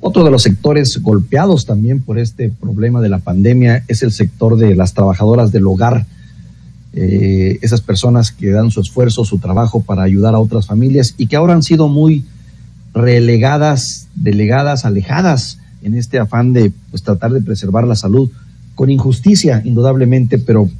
Otro de los sectores golpeados también por este problema de la pandemia es el sector de las trabajadoras del hogar, esas personas que dan su esfuerzo, su trabajo para ayudar a otras familias y que ahora han sido muy relegadas, delegadas, alejadas en este afán de pues tratar de preservar la salud, con injusticia indudablemente, pero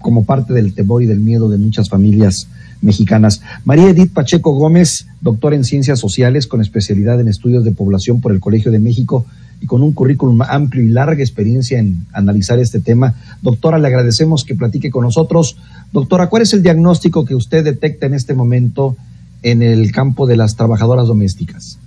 como parte del temor y del miedo de muchas familias mexicanas. María Edith Pacheco Gómez, doctora en Ciencias Sociales con especialidad en Estudios de Población por el Colegio de México y con un currículum amplio y larga experiencia en analizar este tema. Doctora, le agradecemos que platique con nosotros. Doctora, ¿cuál es el diagnóstico que usted detecta en este momento en el campo de las trabajadoras domésticas?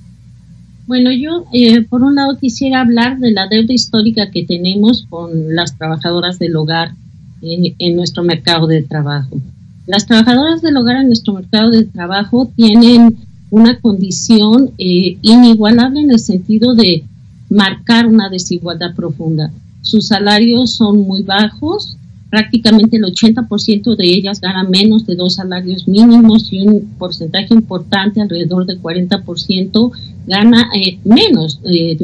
Bueno, yo por un lado quisiera hablar de la deuda histórica que tenemos con las trabajadoras del hogar en nuestro mercado de trabajo. Las trabajadoras del hogar en nuestro mercado de trabajo tienen una condición inigualable en el sentido de marcar una desigualdad profunda. Sus salarios son muy bajos, prácticamente el 80% de ellas gana menos de 2 salarios mínimos y un porcentaje importante, alrededor del 40%, gana menos de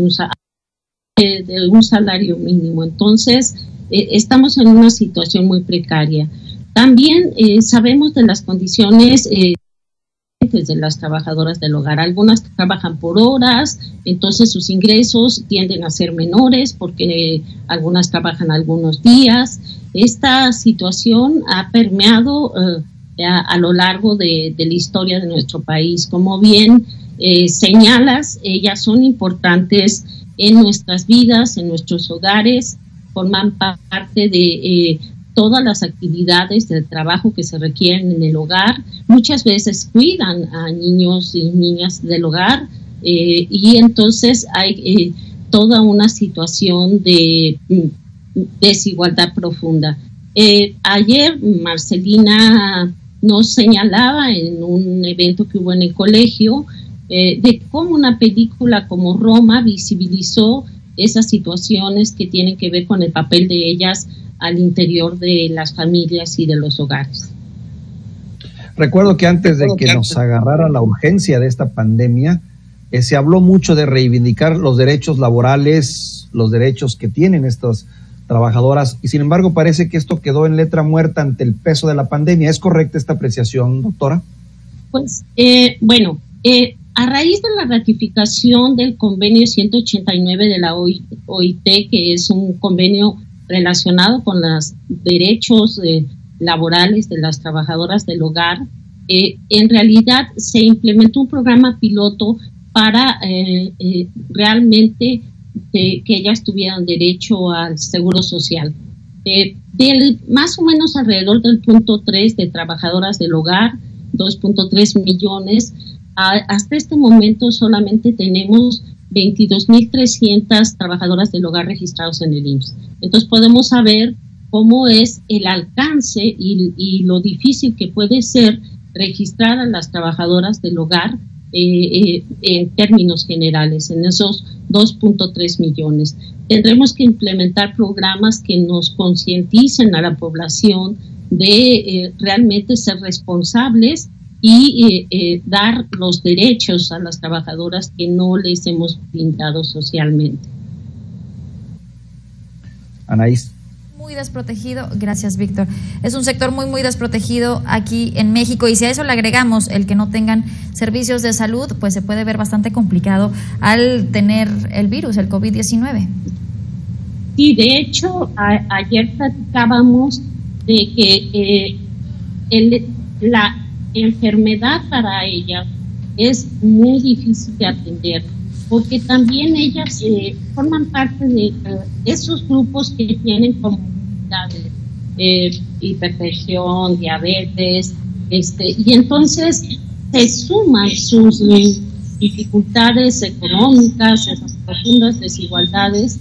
un salario mínimo. Entonces, estamos en una situación muy precaria. También sabemos de las condiciones de las trabajadoras del hogar. Algunas trabajan por horas, entonces sus ingresos tienden a ser menores porque algunas trabajan algunos días. Esta situación ha permeado a lo largo de la historia de nuestro país. Como bien señalas, ellas son importantes en nuestras vidas, en nuestros hogares, forman parte de todas las actividades de trabajo que se requieren en el hogar. Muchas veces cuidan a niños y niñas del hogar y entonces hay toda una situación de desigualdad profunda. Ayer Marcelina nos señalaba en un evento que hubo en el colegio de cómo una película como Roma visibilizó esas situaciones que tienen que ver con el papel de ellas al interior de las familias y de los hogares. Recuerdo que antes de que nos agarrara la urgencia de esta pandemia, se habló mucho de reivindicar los derechos laborales, los derechos que tienen estas trabajadoras, y sin embargo parece que esto quedó en letra muerta ante el peso de la pandemia. ¿Es correcta esta apreciación, doctora? Pues, a raíz de la ratificación del convenio 189 de la OIT, que es un convenio relacionado con los derechos laborales de las trabajadoras del hogar, en realidad se implementó un programa piloto para realmente que ellas tuvieran derecho al seguro social. Más o menos alrededor del punto 3 de trabajadoras del hogar, 2.3 millones, hasta este momento solamente tenemos 22.300 trabajadoras del hogar registrados en el IMSS. Entonces podemos saber cómo es el alcance y lo difícil que puede ser registrar a las trabajadoras del hogar en términos generales, en esos 2.3 millones. Tendremos que implementar programas que nos concienticen a la población de realmente ser responsables y dar los derechos a las trabajadoras que no les hemos brindado socialmente. Anaís. Muy desprotegido, gracias Víctor. Es un sector muy desprotegido aquí en México, y si a eso le agregamos el que no tengan servicios de salud, pues se puede ver bastante complicado al tener el virus, el COVID-19. Sí, de hecho, ayer platicábamos de que la enfermedad para ellas es muy difícil de atender, porque también ellas forman parte de esos grupos que tienen comorbilidades, hipertensión, diabetes, y entonces se suman sus dificultades económicas, esas profundas desigualdades,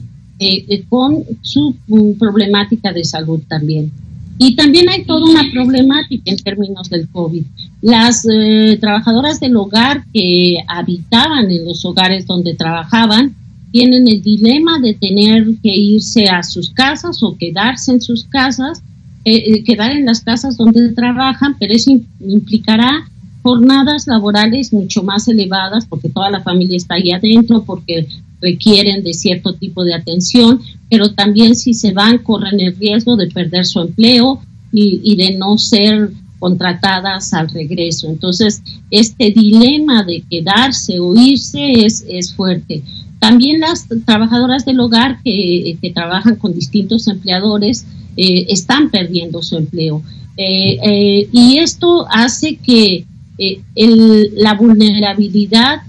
con su problemática de salud también. Y también hay toda una problemática en términos del COVID. Las trabajadoras del hogar que habitaban en los hogares donde trabajaban tienen el dilema de tener que irse a sus casas o quedarse en sus casas, quedar en las casas donde trabajan, pero eso implicará jornadas laborales mucho más elevadas porque toda la familia está ahí adentro, porque requieren de cierto tipo de atención, pero también si se van corren el riesgo de perder su empleo y de no ser contratadas al regreso. Entonces, este dilema de quedarse o irse es fuerte. También las trabajadoras del hogar que trabajan con distintos empleadores están perdiendo su empleo. Y esto hace que la vulnerabilidad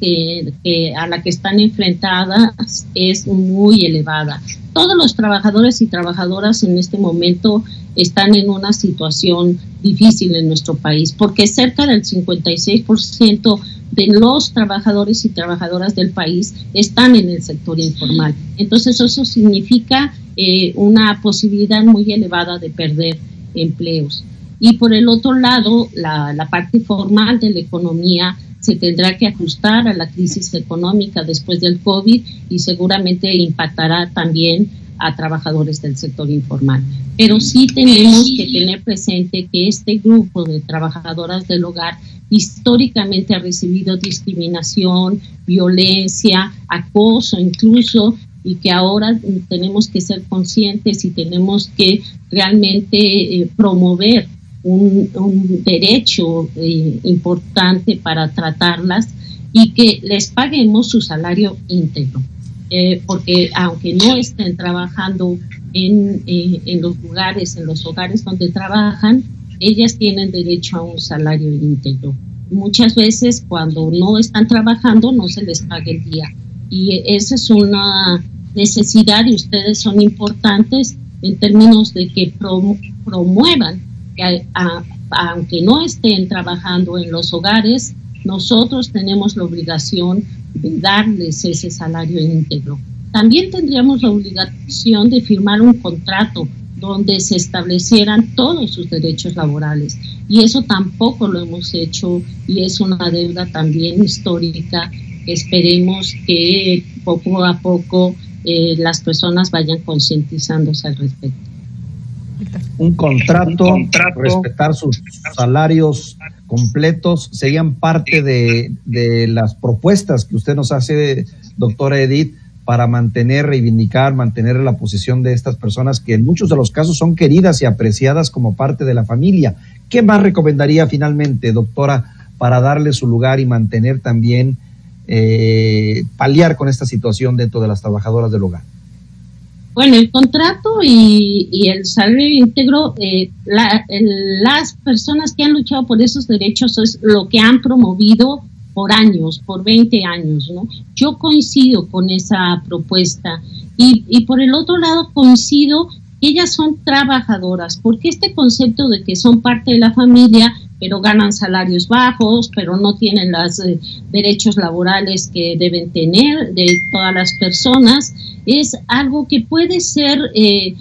a la que están enfrentadas es muy elevada. Todos los trabajadores y trabajadoras en este momento están en una situación difícil en nuestro país, porque cerca del 56% de los trabajadores y trabajadoras del país están en el sector informal. Entonces eso significa una posibilidad muy elevada de perder empleos. Y por el otro lado, la parte formal de la economía se tendrá que ajustar a la crisis económica después del COVID y seguramente impactará también a trabajadores del sector informal. Pero sí tenemos que tener presente que este grupo de trabajadoras del hogar históricamente ha recibido discriminación, violencia, acoso incluso, y que ahora tenemos que ser conscientes y tenemos que realmente promover un derecho importante para tratarlas y que les paguemos su salario íntegro, porque aunque no estén trabajando en los hogares donde trabajan, ellas tienen derecho a un salario íntegro. Muchas veces cuando no están trabajando no se les paga el día, y esa es una necesidad y ustedes son importantes en términos de que promuevan que aunque no estén trabajando en los hogares, nosotros tenemos la obligación de darles ese salario íntegro. También tendríamos la obligación de firmar un contrato donde se establecieran todos sus derechos laborales, y eso tampoco lo hemos hecho y es una deuda también histórica que esperemos que poco a poco las personas vayan concientizándose al respecto. Un contrato, respetar sus salarios completos, serían parte de las propuestas que usted nos hace, doctora Edith, para reivindicar, mantener la posición de estas personas que en muchos de los casos son queridas y apreciadas como parte de la familia. ¿Qué más recomendaría finalmente, doctora, para darle su lugar y mantener también, paliar con esta situación dentro de las trabajadoras del hogar? Bueno, el contrato y el salario íntegro, las personas que han luchado por esos derechos es lo que han promovido por años, por 20 años, ¿no? Yo coincido con esa propuesta y por el otro lado coincido que ellas son trabajadoras, porque este concepto de que son parte de la familia pero ganan salarios bajos, pero no tienen los derechos laborales que deben tener de todas las personas, es algo que puede ser en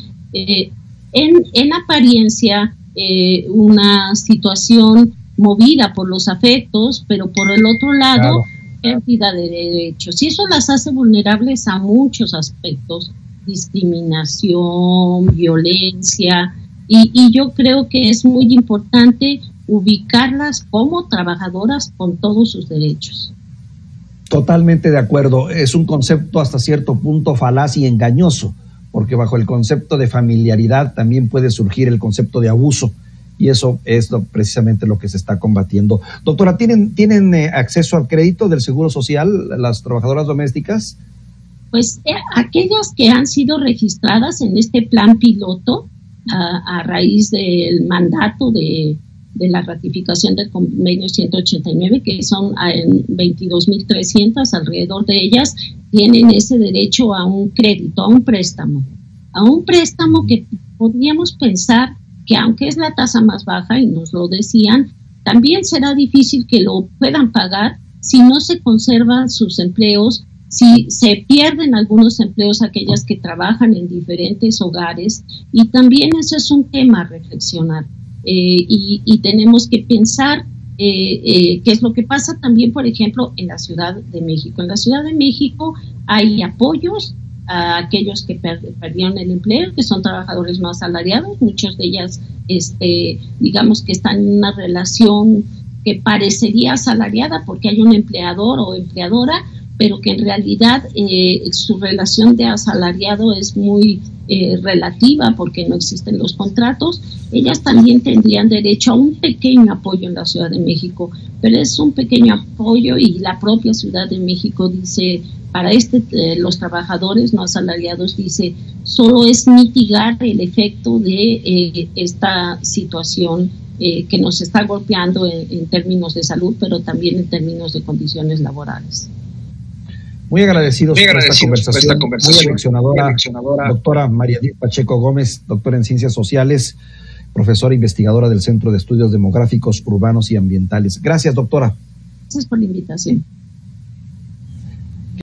apariencia una situación movida por los afectos, pero por el otro lado, pérdida de derechos. Y eso las hace vulnerables a muchos aspectos, discriminación, violencia, y yo creo que es muy importante ubicarlas como trabajadoras con todos sus derechos. Totalmente de acuerdo. Es un concepto hasta cierto punto falaz y engañoso, porque bajo el concepto de familiaridad también puede surgir el concepto de abuso, y eso es precisamente lo que se está combatiendo. Doctora, ¿tienen acceso al crédito del Seguro Social las trabajadoras domésticas? Pues aquellas que han sido registradas en este plan piloto a raíz del mandato de la ratificación del convenio 189, que son 22.300, alrededor de ellas tienen ese derecho a un crédito, a un préstamo que podríamos pensar que aunque es la tasa más baja, y nos lo decían, también será difícil que lo puedan pagar si no se conservan sus empleos, si se pierden algunos empleos aquellas que trabajan en diferentes hogares, y también eso es un tema a reflexionar. Y tenemos que pensar qué es lo que pasa también, por ejemplo, en la Ciudad de México. En la Ciudad de México hay apoyos a aquellos que perdieron el empleo, que son trabajadores no asalariados. Muchos de ellas, digamos que están en una relación que parecería asalariada porque hay un empleador o empleadora, pero que en realidad su relación de asalariado es muy relativa porque no existen los contratos. Ellas también tendrían derecho a un pequeño apoyo en la Ciudad de México, pero es un pequeño apoyo y la propia Ciudad de México dice, para los trabajadores no asalariados, dice, solo es mitigar el efecto de esta situación que nos está golpeando en términos de salud, pero también en términos de condiciones laborales. Muy agradecidos por esta conversación, muy aleccionadora, doctora María Edith Pacheco Gómez, doctora en Ciencias Sociales, profesora investigadora del Centro de Estudios Demográficos, Urbanos y Ambientales. Gracias, doctora. Gracias por la invitación.